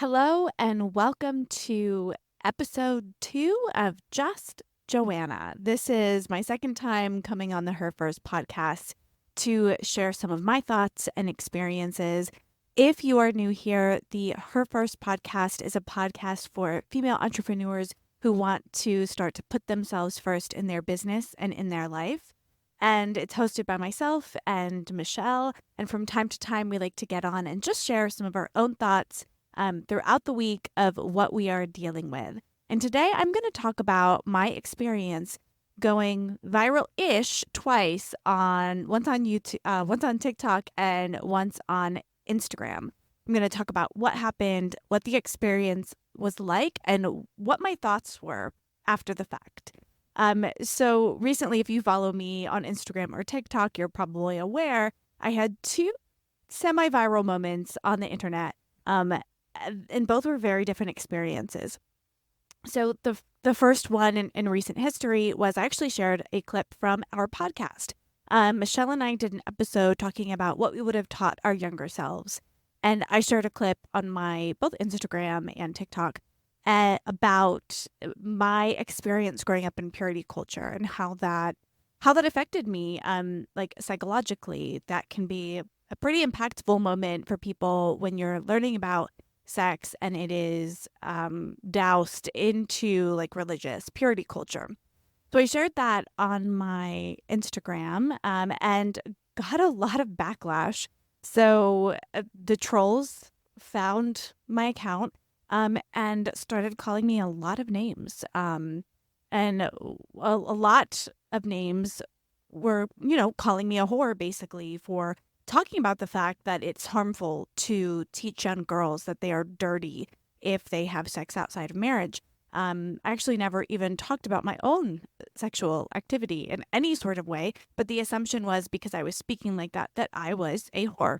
Hello and welcome to episode 2 of Just Joanna. This is my second time coming on the Her First podcast to share some of my thoughts and experiences. If you are new here, the Her First podcast is a podcast for female entrepreneurs who want to start to put themselves first in their business and in their life. And it's hosted by myself and Michelle. And from time to time, we like to get on and just share some of our own thoughts throughout the week of what we are dealing with. And today I'm going to talk about my experience going viral-ish twice once on YouTube, once on TikTok and once on Instagram. I'm going to talk about what happened, what the experience was like, and what my thoughts were after the fact. So recently, if you follow me on Instagram or TikTok, you're probably aware I had two semi-viral moments on the internet. And both were very different experiences. So the first one in recent history was I actually shared a clip from our podcast. Michelle and I did an episode talking about what we would have taught our younger selves. And I shared a clip on my both Instagram and TikTok about my experience growing up in purity culture and how that affected me like psychologically. That can be a pretty impactful moment for people when you're learning about sex and it is doused into like religious purity culture. So I shared that on my Instagram and got a lot of backlash. So the trolls found my account and started calling me a lot of names. And a lot of names were, calling me a whore basically for talking about the fact that it's harmful to teach young girls that they are dirty if they have sex outside of marriage. I actually never even talked about my own sexual activity in any sort of way, but the assumption was because I was speaking like that I was a whore.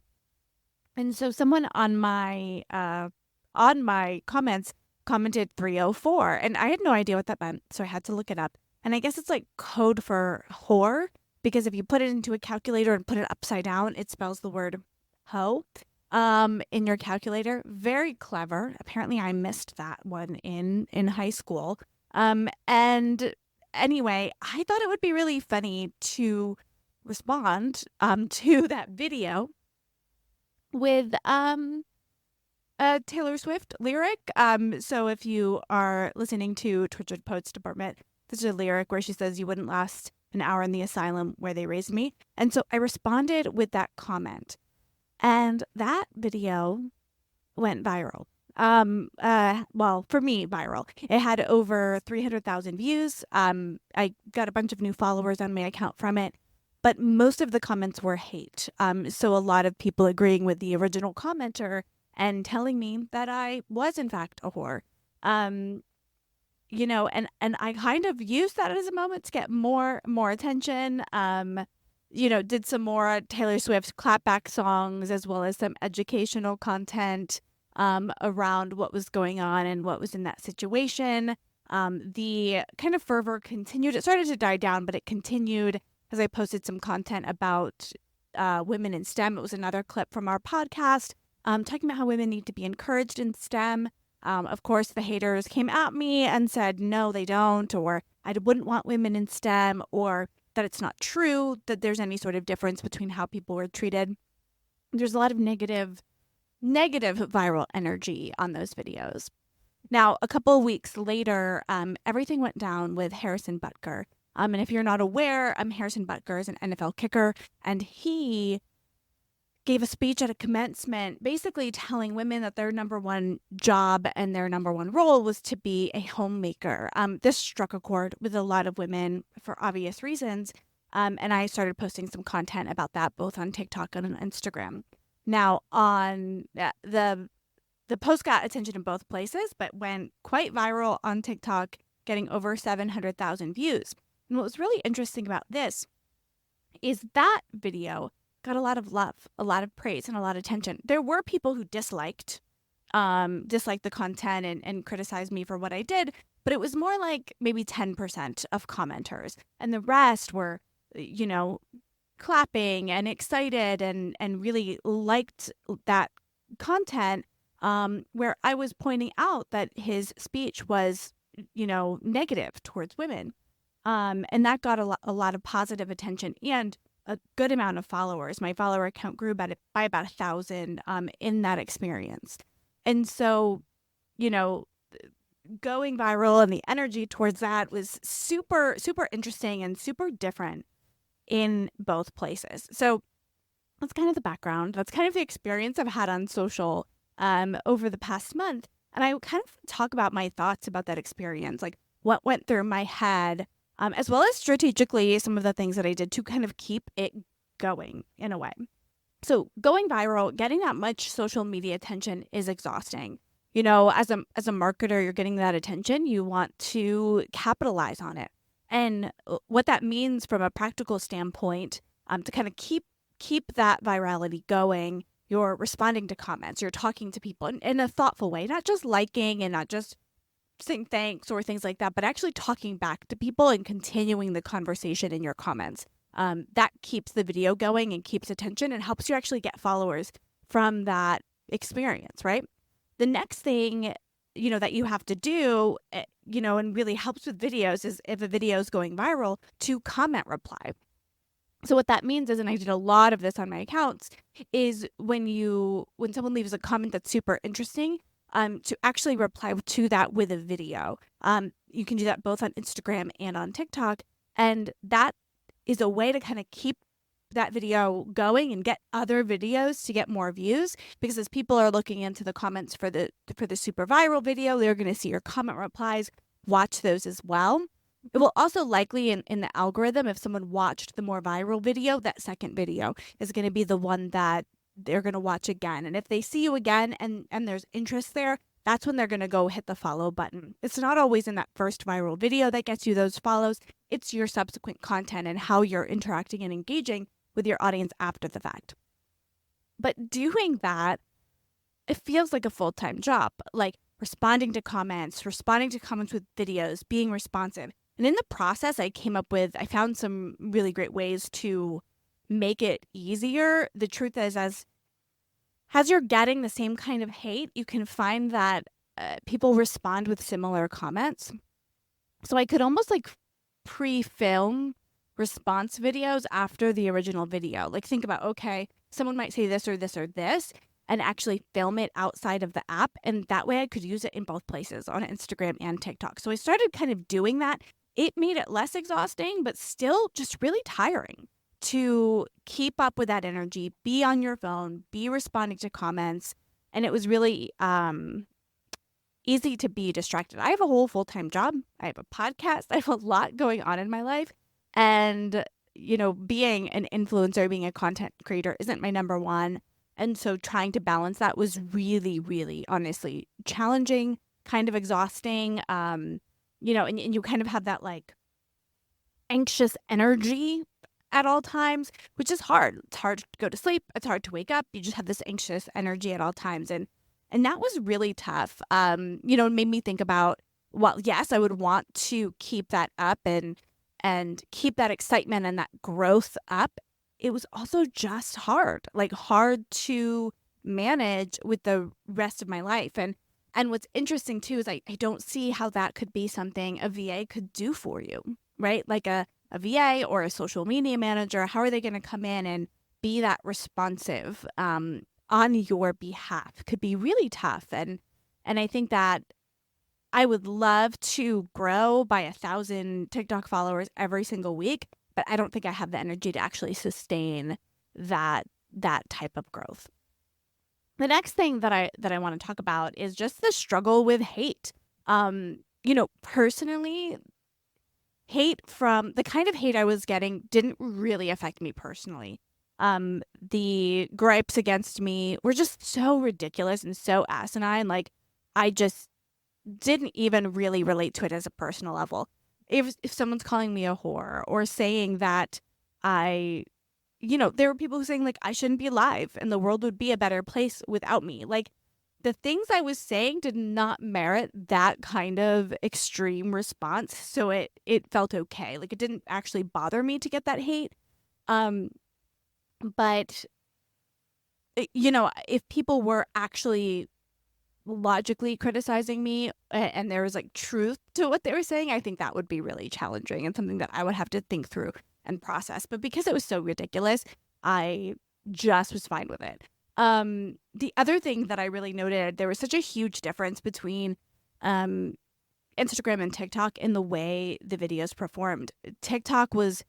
And so someone on my comments commented 304, and I had no idea what that meant, so I had to look it up. And I guess it's like code for whore, because if you put it into a calculator and put it upside down, it spells the word hoe in your calculator. Very clever. Apparently I missed that one in high school. And anyway, I thought it would be really funny to respond to that video with a Taylor Swift lyric. So if you are listening to Tortured Poets Department, this is a lyric where she says, "You wouldn't last an hour in the asylum where they raised me." And so I responded with that comment. And that video went viral. Well, for me, viral. It had over 300,000 views. I got a bunch of new followers on my account from it, but most of the comments were hate. So a lot of people agreeing with the original commenter and telling me that I was in fact a whore. And I kind of used that as a moment to get more attention. Did some more Taylor Swift clapback songs as well as some educational content around what was going on and what was in that situation. The kind of fervor continued. It started to die down, but it continued as I posted some content about women in STEM. It was another clip from our podcast talking about how women need to be encouraged in STEM. Of course, the haters came at me and said, no, they don't, or I wouldn't want women in STEM, or that it's not true, that there's any sort of difference between how people were treated. There's a lot of negative viral energy on those videos. Now, a couple of weeks later, everything went down with Harrison Butker. And if you're not aware, Harrison Butker is an NFL kicker, and he gave a speech at a commencement basically telling women that their number one job and their number one role was to be a homemaker. This struck a chord with a lot of women for obvious reasons. And I started posting some content about that both on TikTok and on Instagram. Now, on the post got attention in both places, but went quite viral on TikTok, getting over 700,000 views. And what was really interesting about this is that video got a lot of love, a lot of praise, and a lot of attention. There were people who disliked the content and criticized me for what I did, but it was more like maybe 10% of commenters. And the rest were, clapping and excited and really liked that content where I was pointing out that his speech was, negative towards women. And that got a lot of positive attention and a good amount of followers. My follower count grew by about 1,000 in that experience. And so, you know, going viral and the energy towards that was super, super interesting and super different in both places. So that's kind of the background. That's kind of the experience I've had on social over the past month. And I kind of talk about my thoughts about that experience, like what went through my head, as well as strategically some of the things that I did to kind of keep it going in a way. So going viral, getting that much social media attention is exhausting. As a marketer, you're getting that attention. You want to capitalize on it. And what that means from a practical standpoint, to kind of keep that virality going, you're responding to comments, you're talking to people in a thoughtful way, not just liking and not just saying thanks or things like that, but actually talking back to people and continuing the conversation in your comments. That keeps the video going and keeps attention and helps you actually get followers from that experience, right? The next thing, that you have to do, and really helps with videos is if a video is going viral, to comment reply. So what that means is, and I did a lot of this on my accounts, is when someone leaves a comment that's super interesting, to actually reply to that with a video. You can do that both on Instagram and on TikTok. And that is a way to kind of keep that video going and get other videos to get more views, because as people are looking into the comments for the super viral video, they're going to see your comment replies, watch those as well. It will also likely in the algorithm, if someone watched the more viral video, that second video is going to be the one that they're going to watch again. And if they see you again and there's interest there, that's when they're going to go hit the follow button. It's not always in that first viral video that gets you those follows. It's your subsequent content and how you're interacting and engaging with your audience after the fact. But doing that, it feels like a full-time job, like responding to comments with videos, being responsive. And in the process, I found some really great ways to make it easier. The truth is, as you're getting the same kind of hate, you can find that people respond with similar comments. So I could almost like pre-film response videos after the original video. Like think about, okay, someone might say this or this or this, and actually film it outside of the app. And that way I could use it in both places, on Instagram and TikTok. So I started kind of doing that. It made it less exhausting, but still just really tiring to keep up with that energy, be on your phone, be responding to comments. And it was really easy to be distracted. I have a whole full-time job. I have a podcast. I have a lot going on in my life. And, being an influencer, being a content creator isn't my number one. And so trying to balance that was really, really, honestly, challenging, kind of exhausting. And you kind of have that like anxious energy at all times, which is hard. It's hard to go to sleep. It's hard to wake up. You just have this anxious energy at all times. And that was really tough. It made me think about, well, yes, I would want to keep that up and keep that excitement and that growth up. It was also just hard to manage with the rest of my life. And what's interesting too is I don't see how that could be something a VA could do for you, right? Like a VA or a social media manager, how are they going to come in and be that responsive on your behalf? Could be really tough. And I think that I would love to grow by 1,000 TikTok followers every single week, but I don't think I have the energy to actually sustain that type of growth. The next thing that I want to talk about is just the struggle with hate. Personally, the kind of hate I was getting didn't really affect me personally. The gripes against me were just so ridiculous and so asinine. Like, I just didn't even really relate to it as a personal level. If someone's calling me a whore or saying that there were people who saying like I shouldn't be alive and the world would be a better place without me. Like, the things I was saying did not merit that kind of extreme response. So it felt okay. Like, it didn't actually bother me to get that hate. But if people were actually logically criticizing me and there was like truth to what they were saying, I think that would be really challenging and something that I would have to think through and process. But because it was so ridiculous, I just was fine with it. The other thing that I really noted, there was such a huge difference between Instagram and TikTok in the way the videos performed. TikTok was,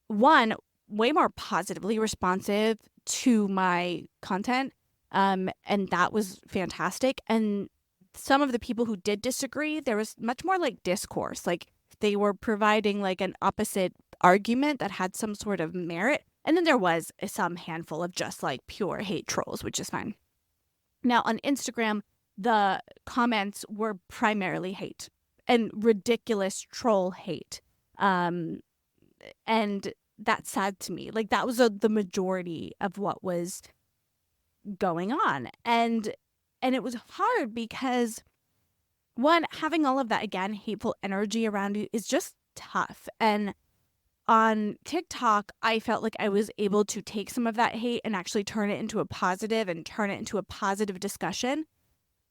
one, way more positively responsive to my content. And that was fantastic. And some of the people who did disagree, there was much more like discourse. Like they were providing like an opposite argument that had some sort of merit. And then there was some handful of just like pure hate trolls, which is fine. Now on Instagram, the comments were primarily hate and ridiculous troll hate. And that's sad to me. Like that was the majority of what was going on. And it was hard because, one, having all of that, again, hateful energy around you is just tough. And on TikTok, I felt like I was able to take some of that hate and actually turn it into a positive and turn it into a positive discussion.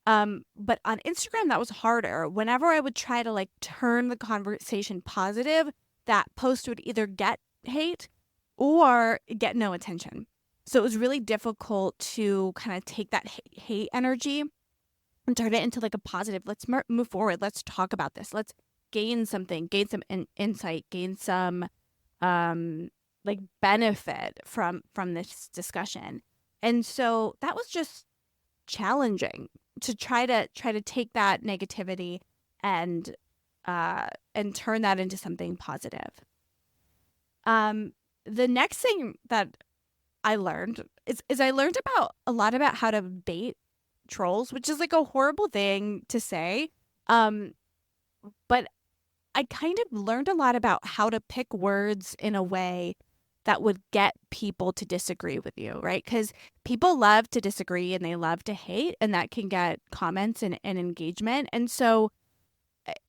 But on Instagram, that was harder. Whenever I would try to like turn the conversation positive, that post would either get hate or get no attention. So it was really difficult to kind of take that hate energy and turn it into like a positive. Let's move forward. Let's talk about this. Let's gain something, gain some insight, gain some like benefit from this discussion. And so that was just challenging to try to take that negativity and turn that into something positive. The next thing that I learned is I learned a lot about how to bait trolls, which is like a horrible thing to say. But I kind of learned a lot about how to pick words in a way that would get people to disagree with you, right? Because people love to disagree and they love to hate, and that can get comments and engagement. And so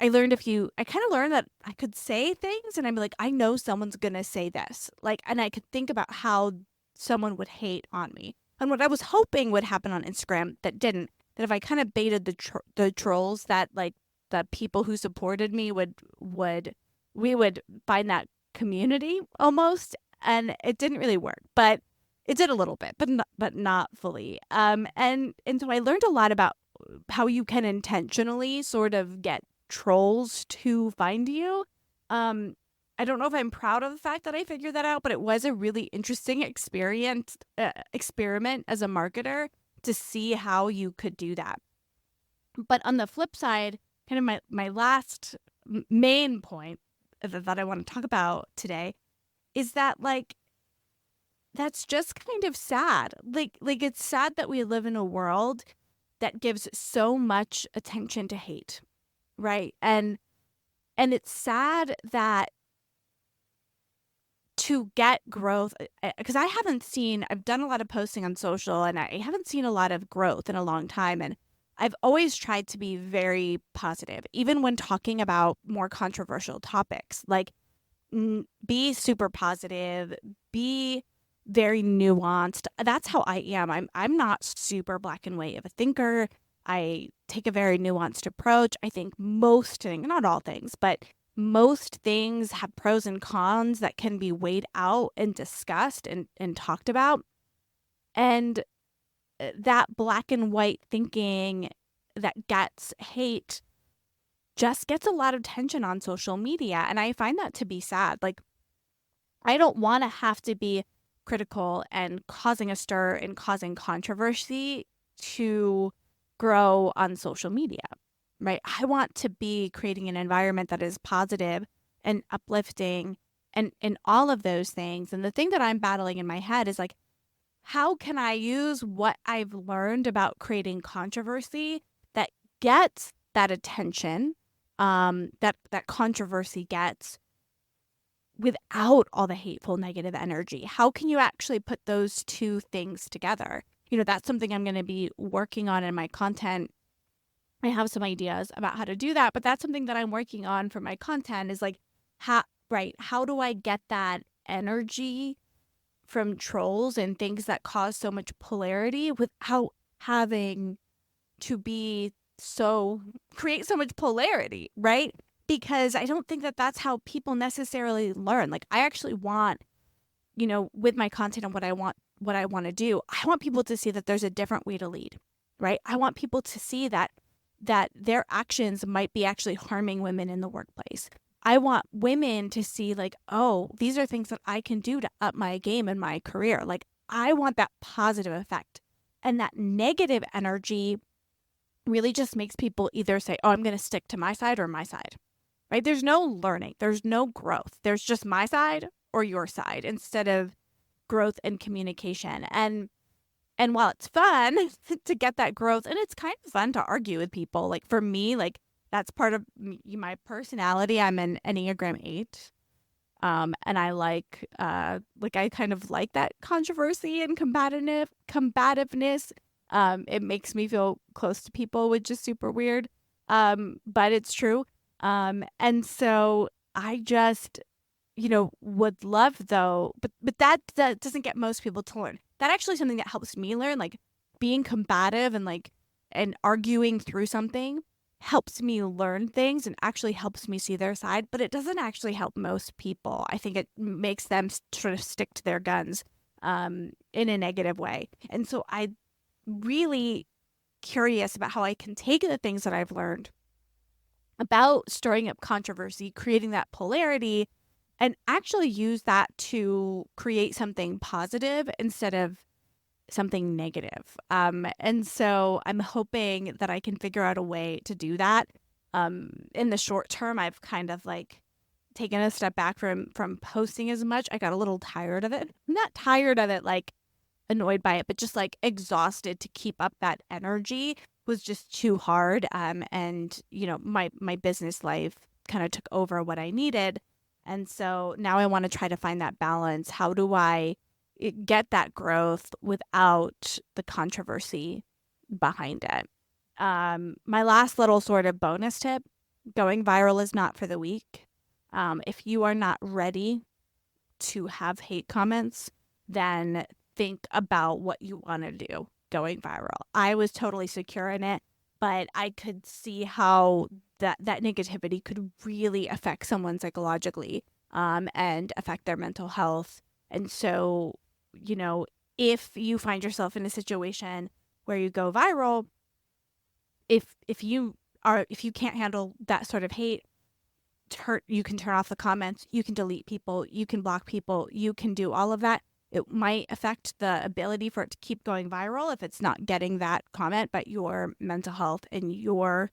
I learned I kind of learned that I could say things and I'm like, I know someone's going to say this. Like, and I could think about how someone would hate on me. And what I was hoping would happen on Instagram that didn't, that if I kind of baited the trolls, that like the people who supported me we would find that community almost. And it didn't really work, but it did a little bit, but not fully. And so I learned a lot about how you can intentionally sort of get trolls to find you. I don't know if I'm proud of the fact that I figured that out, but it was a really interesting experiment as a marketer to see how you could do that. But on the flip side, kind of my last main point that I want to talk about today is that like that's just kind of sad. Like it's sad that we live in a world that gives so much attention to hate, right? And it's sad that to get growth, because I've done a lot of posting on social and I haven't seen a lot of growth in a long time. And I've always tried to be very positive, even when talking about more controversial topics, like be super positive, be very nuanced. That's how I am. I'm not super black and white of a thinker. I take a very nuanced approach. I think most things, not all things, but most things have pros and cons that can be weighed out and discussed and talked about. And that black and white thinking that gets hate just gets a lot of attention on social media. And I find that to be sad. Like, I don't want to have to be critical and causing a stir and causing controversy to grow on social media, right? I want to be creating an environment that is positive and uplifting and all of those things. And the thing that I'm battling in my head is like, how can I use what I've learned about creating controversy that gets that attention, that controversy gets, without all the hateful negative energy? How can you actually put those two things together? You know, that's something I'm going to be working on in my content. I have some ideas about how to do that, but that's something that I'm working on for my content is like, how do I get that energy from trolls and things that cause so much polarity without having to create so much polarity, right? Because I don't think that that's how people necessarily learn. Like, I actually want, with my content and what I want to do, I want people to see that there's a different way to lead, right? I want people to see that their actions might be actually harming women in the workplace. I want women to see, like, oh, these are things that I can do to up my game in my career. Like, I want that positive effect. And that negative energy really just makes people either say, oh, I'm going to stick to my side or my side, right? There's no learning. There's no growth. There's just my side or your side instead of growth and communication. And while it's fun to get that growth, and it's kind of fun to argue with people, like for me, like that's part of my personality. I'm an Enneagram 8. And I I kind of like that controversy and combativeness. It makes me feel close to people, which is super weird. But it's true. And so I just, would love though, but that doesn't get most people to learn. That actually is something that helps me learn, like being combative and arguing through something helps me learn things and actually helps me see their side, but it doesn't actually help most people. I think it makes them sort of stick to their guns in a negative way. And so I'm really curious about how I can take the things that I've learned about stirring up controversy, creating that polarity, and actually use that to create something positive instead of something negative. And so I'm hoping that I can figure out a way to do that. In the short term, I've kind of taken a step back from posting as much. I got a little tired of it. I'm not tired of it, like annoyed by it, but just like exhausted to keep up that energy was just too hard. And my business life kind of took over what I needed. And so now I want to try to find that balance. How do I get that growth without the controversy behind it? My last little sort of bonus tip, going viral is not for the weak. If you are not ready to have hate comments, then think about what you want to do going viral. I was totally secure in it, but I could see how that negativity could really affect someone psychologically and affect their mental health. And so, if you find yourself in a situation where you go viral, if you can't handle that sort of hate, you can turn off the comments, you can delete people, you can block people, you can do all of that. It might affect the ability for it to keep going viral if it's not getting that comment, but your mental health and your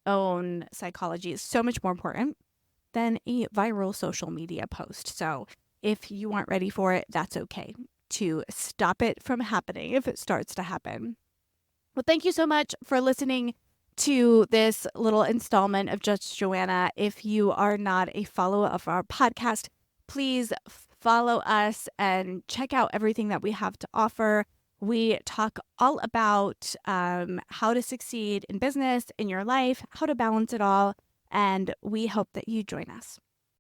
own psychology is so much more important than a viral social media post. So if you aren't ready for it, that's okay, to stop it from happening if it starts to happen. Well, thank you so much for listening to this little installment of Just Joanna. If you are not a follower of our podcast, please follow us and check out everything that we have to offer. We talk all about how to succeed in business, in your life, how to balance it all, and we hope that you join us.